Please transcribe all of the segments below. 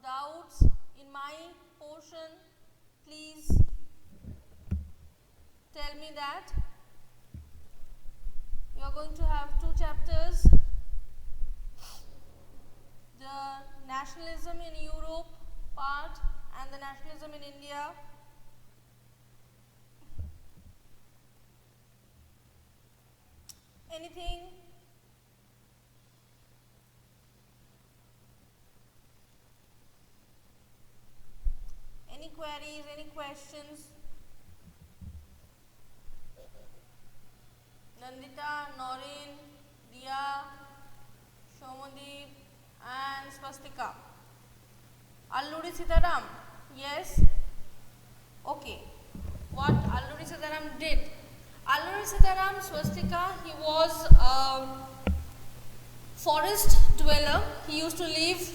doubts in my portion, please tell me that. You are going to have two chapters, the nationalism in Europe part and the nationalism in India. Anything? Any queries, any questions? Nandita, Noreen, Dia, Shomadeep and Swastika. Alluri Sitaram, yes? Okay. What Alluri Sitaram did? Alluri Sitaram Swastika, he was a forest dweller. He used to live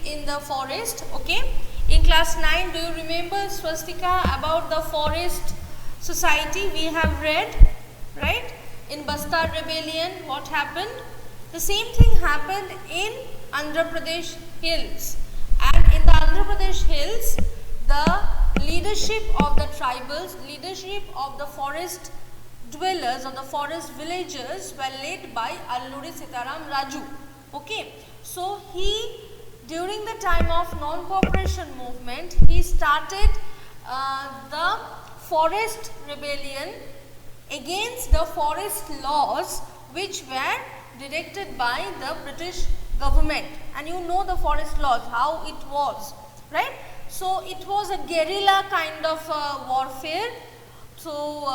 in the forest. Okay. In class 9, do you remember, Swastika, about the forest society we have read, right? In Bastard rebellion, what happened? The same thing happened in Andhra Pradesh hills, and in the Andhra Pradesh hills, the leadership of the tribals, leadership of the forest dwellers or the forest villagers were led by Alluri Sitaram Raju. Okay, so he, during the time of non-cooperation movement, he started the forest rebellion against the forest laws which were directed by the British government. And you know the forest laws, how it was, right? So it was a guerrilla kind of warfare. So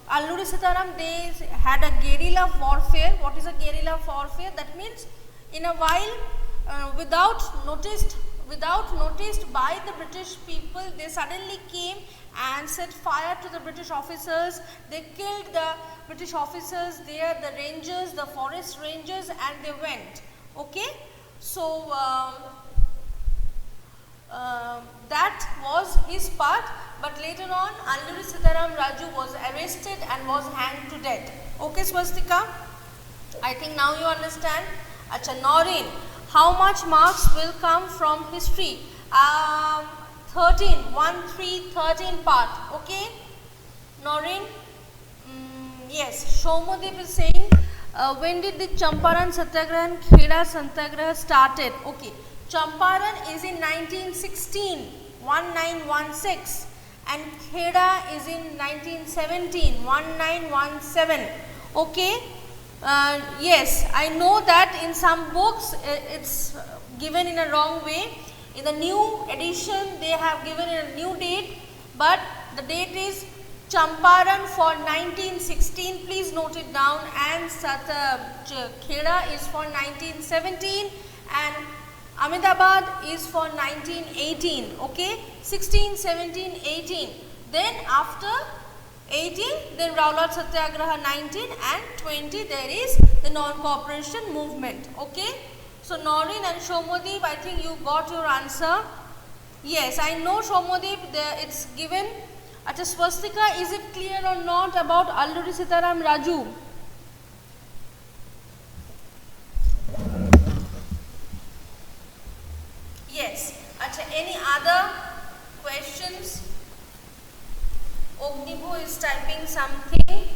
Alluri Sitaram, they had a guerrilla warfare. What is a guerrilla warfare? That means in a while, without noticed by the British people, they suddenly came and set fire to the British officers. They killed the British officers there, the rangers, the forest rangers, and they went. Okay, so that was his part. But later on, Alluri Sitaram Raju was arrested and was hanged to death. Okay, Swastika? I think now you understand. Acha, Noreen, how much marks will come from history? 13 part. Okay, Noreen? Yes, Shomadeep is saying, when did the Champaran Satyagraha and Kheda Satyagraha started? Okay, Champaran is in 1916, 1916, and Kheda is in 1917, 1917. Okay, yes, I know that in some books it's given in a wrong way. In the new edition, they have given a new date, but the date is Champaran for 1916. Please note it down. And Kheda is for 1917, and Ahmedabad is for 1918. Okay, 16, 17, 18. Then after 18, then Rowlatt Satyagraha 19, and 20 there is the non-cooperation movement. Okay. So Noreen and Shomadeep, I think you got your answer. Yes, I know, Shomadeep, it's given. At Swastika, is it clear or not about Alluri Sitaram Raju? Yes. Acha, any other questions? Ognibo is typing something.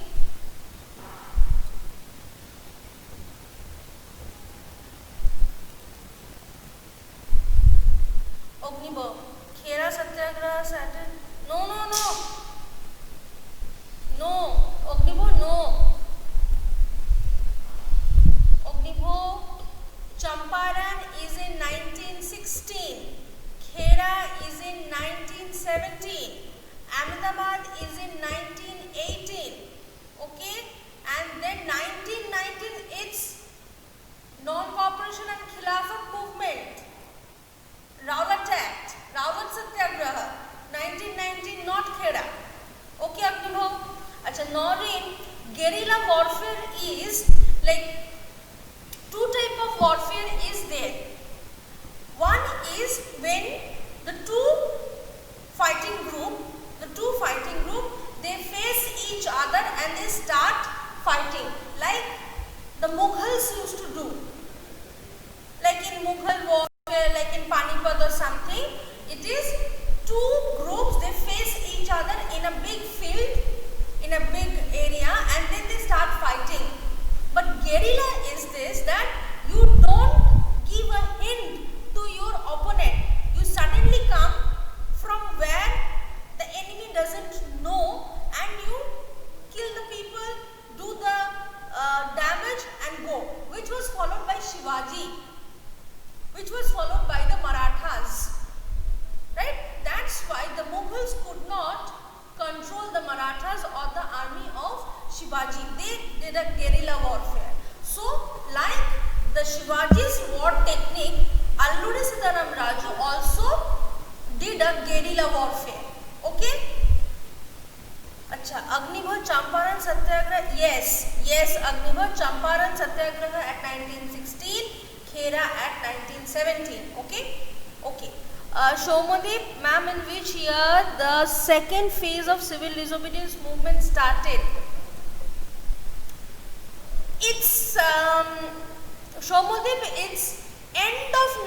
Ognibo, Khera Satyagraha started. No. Ognibo, no. Ognibo, Champaran is in 1916. Khera is in 1917. Ahmedabad is in 1918. Okay? And then 1919, it's non-cooperation and Khilafat movement. Rowlatt Act, Rowlatt Satyagraha, 1919, not Kheda. Okay, Agnibo? Acha, Noreen, guerrilla warfare is like two type of warfare is there. One is when the two fighting group, they face each other and they start fighting, like the Mughals used to do. like in Mughal warfare, like in Panipat or something. It is two groups, they face each other in a big field, in a big area, and then they start fighting. But guerrilla is this, that you don't give a hint to your opponent. You suddenly come from where the enemy doesn't know and you kill the people, do the damage and go, which was followed by Shivaji, which was followed by the Marathas, right? That's why the Mughals could not control the Marathas or the army of Shivaji. They did a guerrilla warfare. So, like the Shivaji's war technique, Alluri Sitaram Raju also did a guerrilla warfare. Okay? Acha, Agnibhot Champaran Satyagraha, yes, Agnibhot Champaran Satyagraha at 1916, Khera at 1917, okay. Shomadeep, ma'am, in which year the second phase of civil disobedience movement started? It's, Shomadeep, it's end of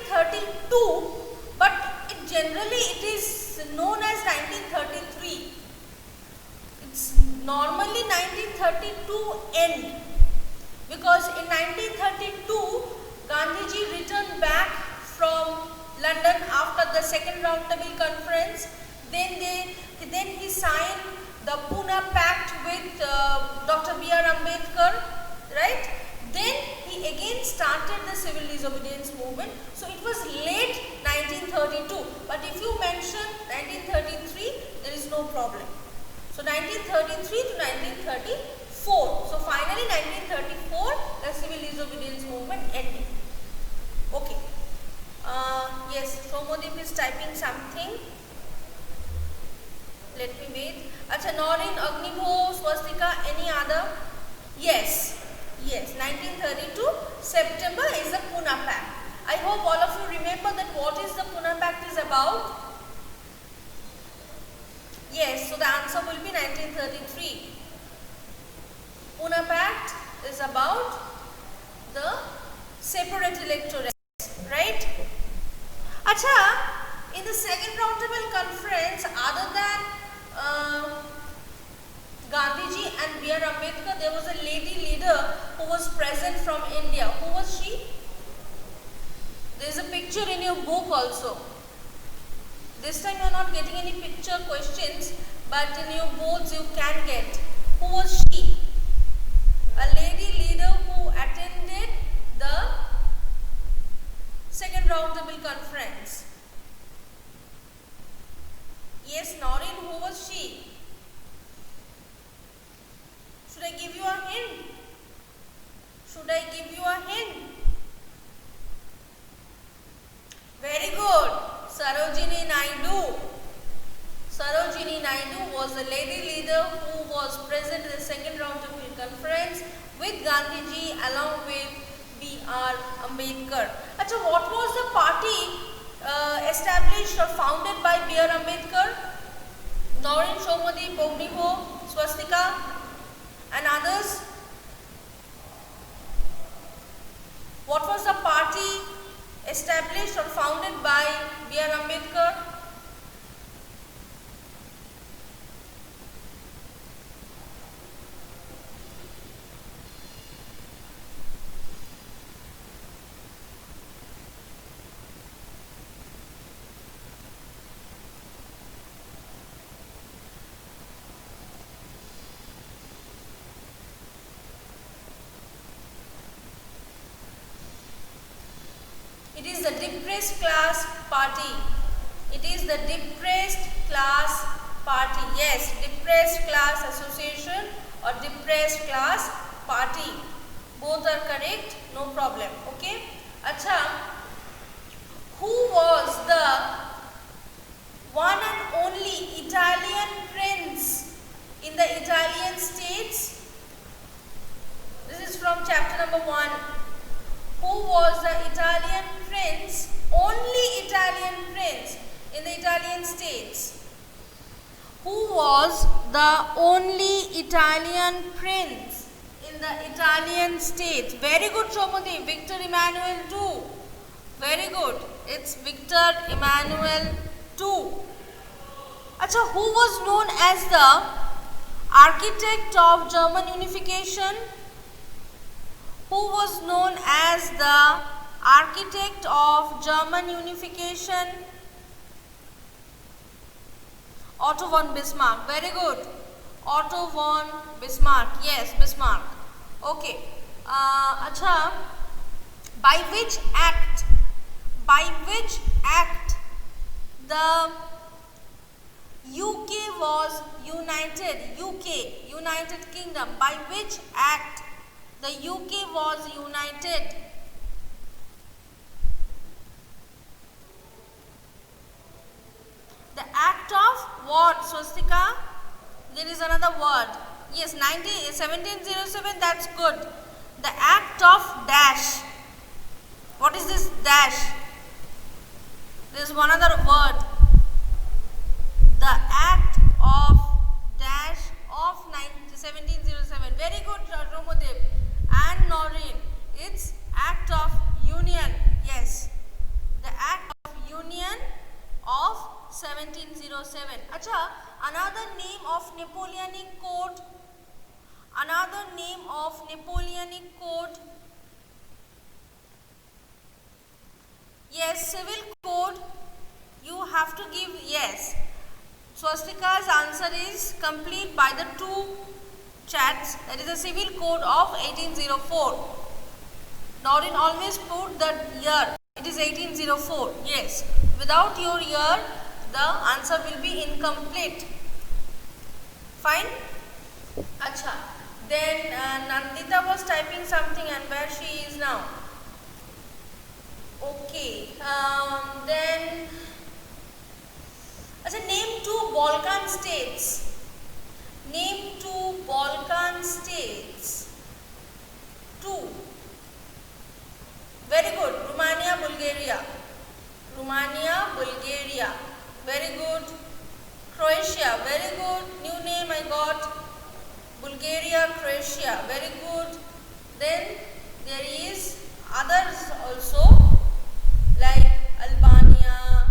1932, but it is known as 1933. It's normally 1932 end, because in 1932 Gandhiji returned back from London after the second round table conference. Then he signed the Pune Pact with Dr. B.R. Ambedkar, right? Then he again started the civil disobedience movement. So it was late 1932. But if you mention 1933, there is no problem. So 1933 to 1934. So finally 1934, the civil disobedience movement ended. Okay. Yes, Somodeep is typing something. Let me wait. Acha, Noreen, Agnibho, Swastika, any other? Yes, 1932 September is the Pune Pact. I hope all of you remember that what is the Pune Pact is about. Yes, so the answer will be 1933. Pune Pact is about the separate electorates, right? Acha, in the second roundtable conference, other than Gandhiji and B.R. Ambedkar, there was a lady leader who was present from India. Who was she? There is a picture in your book also. This time you are not getting any picture questions, but in your boards you can get. Who was she? A lady leader who attended the second roundtable conference. Yes, Noreen, who was she? Should I give you a hint? Very good. Sarojini Naidu. Sarojini Naidu was the lady leader who was present in the second roundtable conference with Gandhiji along with B.R. Ambedkar. Achha, what was the party established or founded by B.R. Ambedkar? Noreen, Shomadeep, Agnibho, Swastika and others. What was the party established or founded by B.R. Ambedkar? It is the depressed class party. It is the depressed class party. Yes, depressed class association or depressed class party. Both are correct, no problem. Okay. Acha, who was the one and only Italian prince in the Italian states? This is from chapter number 1. Who was the Italian prince, only Italian prince in the Italian states? Who was the only Italian prince in the Italian state. Very good, Shomadip. Victor Emmanuel II. Very good. It's Victor Emmanuel II. Acha, who was known as the architect of German unification? Who was known as the architect of German unification? Otto von Bismarck. Very good. Otto von Bismarck. Yes, Bismarck. Okay. Acha, by which act the UK was united? UK, United Kingdom. By which act the UK was united? The act of what, Swastika? There is another word. Yes, 1707, that's good. The act of dash. What is this dash? There is one other word. The act of dash of 1707. Very good, Romodev and Noreen. It's act of union. Yes, the act of union of 1707. Acha, another name of Napoleonic Code. Another name of Napoleonic Code. Yes, Civil Code. You have to give yes. Swastika's answer is complete by the two chats. That is the Civil Code of 1804. Noreen always put the year. It is 1804. Yes. Without your year, the answer will be incomplete. Fine? Acha. Then Nandita was typing something, and where she is now? Okay. Then acha, name two Balkan states. Name two Balkan states. Two. Very good. Romania, Bulgaria. Romania, Bulgaria. Very good. Croatia. Very good. New name I got. Bulgaria, Croatia. Very good. Then there is others also like Albania,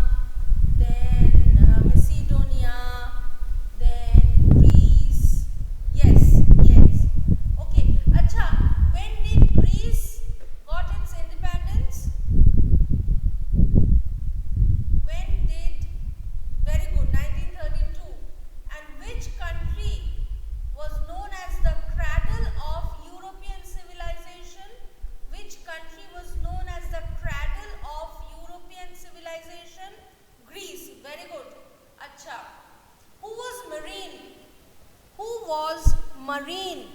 then Macedonia, then Greece. Yes, yes. Okay. Acha, when did Greece got its independence? When did? Very good. 1932. And which country was known as the cradle of European civilization? Which country was known as the cradle of European civilization? Greece. Very good. Acha. Who was marine? Who was marine?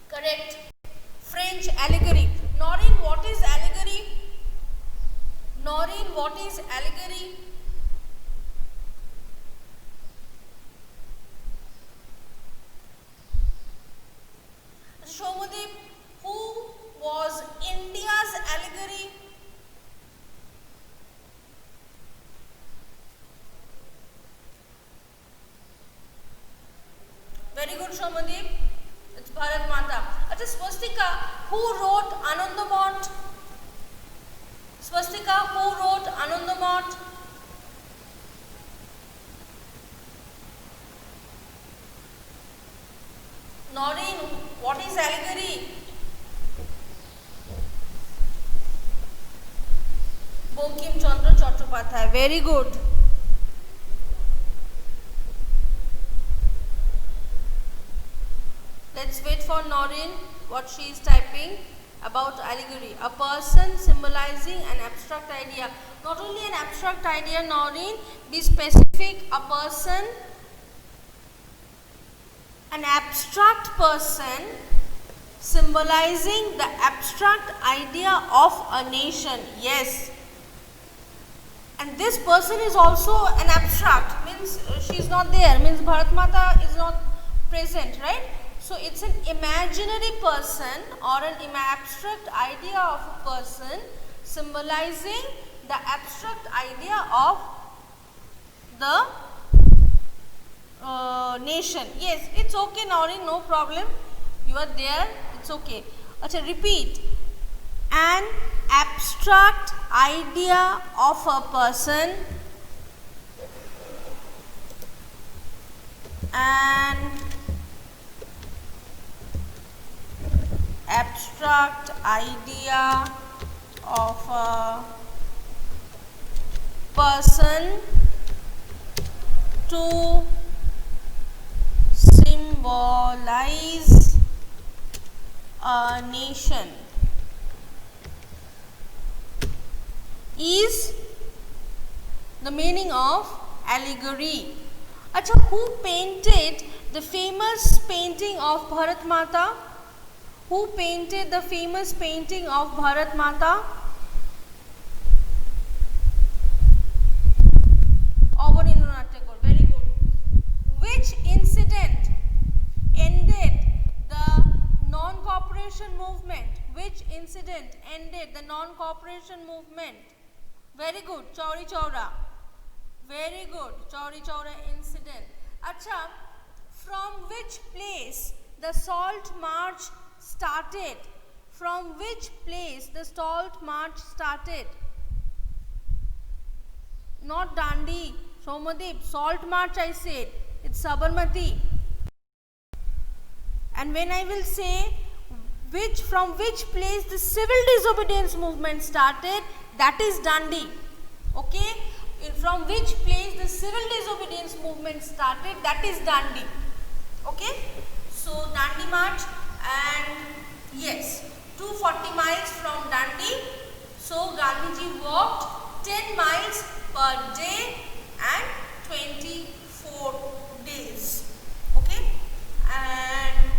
Correct. French allegory. Noreen, what is allegory? Noreen, what is allegory? Shomadip, who was India's allegory? Very good, Shomadip. It's Bharat Mata. Acha, Swastika, who wrote Anandamot? Swastika, who wrote Anandamot? Noreen, what is allegory? Bankim Chandra Chattopadhyay. Very good. Let's wait for Noreen, what she is typing about allegory. A person symbolizing an abstract idea. Not only an abstract idea, Noreen, be specific. A person, an abstract person symbolizing the abstract idea of a nation. Yes. And this person is also an abstract, means she is not there, means Bharat Mata is not present, right? So it's an imaginary person or an abstract idea of a person symbolizing the abstract idea of the nation. Yes, it's okay, Naurin, no problem. You are there, it's okay. Acha, repeat. An abstract idea of a person, an abstract idea of a person to symbolize a nation is the meaning of allegory. Acha, who painted the famous painting of Bharat Mata? Who painted the famous painting of Bharat Mata? Abanindranath Tagore, very good. Which incident ended the non-cooperation movement? Which incident ended the non-cooperation movement? Very good, Chauri Chaura. Very good, Chauri Chaura incident. Acha, from which place the Salt March started? From which place the Salt March started? Not Dandi, Somadip, Salt March I said, it's Sabarmati. And when I will say from which place the civil disobedience movement started, that is Dandi. Okay? From which place the civil disobedience movement started, that is Dandi. Okay? So, Dandi March, and yes, 240 miles from Dandi. So, Gandhiji walked 10 miles per day and 24 days. Okay? And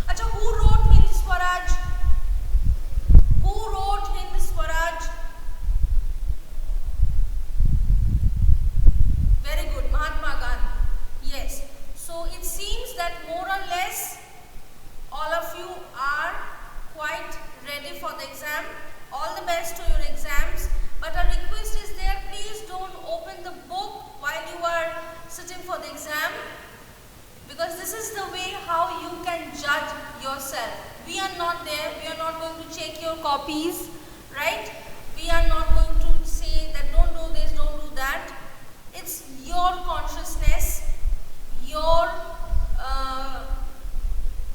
Acha, who wrote Hind Swaraj? Who wrote Hind Swaraj? Very good, Mahatma Gandhi. Yes. So it seems that more or less all of you are quite ready for the exam. All the best to your exams. But a request is there, please don't open the book while you are sitting for the exam, because this is the way how you can judge yourself. We are not there, we are not going to check your copies, right? We are not going to say that don't do this, don't do that. It's your consciousness, your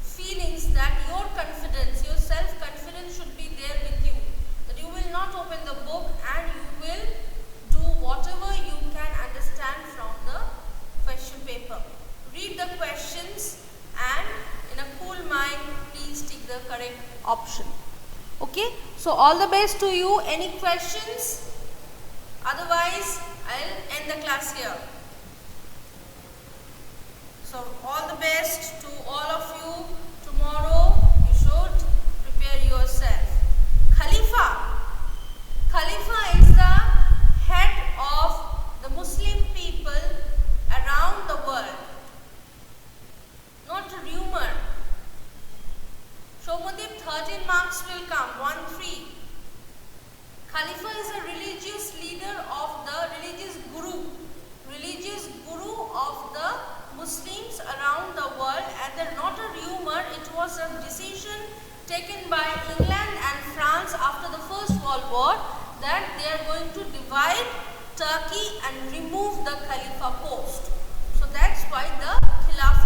feelings, that your confidence, your self-confidence should be there with you. That you will not open the book and you will do whatever you can understand from the question paper. Read the questions and in a cool mind, please take the correct option. Okay? So, all the best to you. Any questions? Otherwise, I'll end the class here. So, all the best to all of you. Tomorrow, you should prepare yourself. Khalifa. Khalifa is the head of the Muslim people around the world. Not a rumor. Shomadip, 13 marks will come. 1-3. Khalifa is a religious leader of the religious guru of the Muslims around the world, and they're not a rumor. It was a decision taken by England and France after the First World War that they are going to divide Turkey and remove the Khalifa post. So that's why the Khilafah